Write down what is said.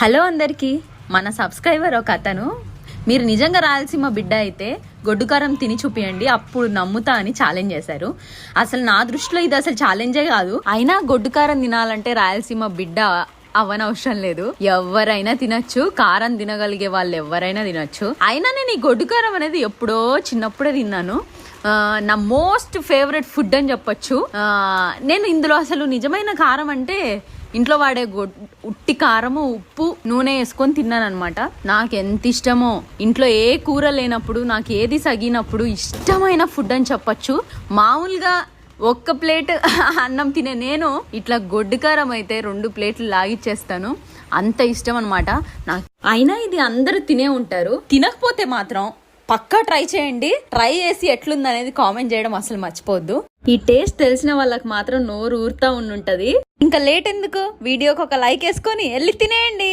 Hello అందరికీ. మన subscriber ఒక అతను మీరు నిజంగా రాయలసీమ బిడ్డ అయితే గొడ్డు కారం తిని చూపియండి అప్పుడు నమ్ముతా అని ఛాలెంజ్ చేశారు. అసలు నా దృష్టిలో ఇది అసలు ఛాలెంజే కాదు. అయినా గొడ్డు కారం తినాలంటే రాయలసీమ బిడ్డ అవనవసరం లేదు, ఎవరైనా తినచ్చు. కారం తినగలిగే వాళ్ళు ఎవరైనా తినచ్చు. అయినా నేను ఈ గొడ్డు కారం అనేది ఎప్పుడో చిన్నప్పుడే తిన్నాను. నా మోస్ట్ ఫేవరెట్ ఫుడ్ అని చెప్పొచ్చు. నేను ఇందులో అసలు నిజమైన కారం అంటే ఇంట్లో వాడే ఉట్టి కారము, ఉప్పు, నూనె వేసుకొని తిన్నాను అనమాట. నాకు ఎంత ఇష్టమో. ఇంట్లో ఏ కూర లేనప్పుడు, నాకు ఏది సగినప్పుడు ఇష్టమైన ఫుడ్ అని చెప్పొచ్చు. మామూలుగా ఒక్క ప్లేట్ అన్నం తినే నేను ఇట్లా గొడ్డు కారం అయితే 2 ప్లేట్లు లాగిచ్చేస్తాను. అంత ఇష్టం అనమాట నాకు. అయినా ఇది అందరూ తినే ఉంటారు. తినకపోతే మాత్రం పక్కా ట్రై చేయండి. ట్రై చేసి ఎట్లుంది అనేది కామెంట్ చేయడం అసలు మర్చిపోవద్దు. ఈ టేస్ట్ తెలిసిన వాళ్ళకి మాత్రం నోరు ఊరుతా ఉండుంటది. ఇంకా లేట్ ఎందుకు, వీడియోకి ఒక లైక్ వేసుకొని వెళ్ళి తినేయండి.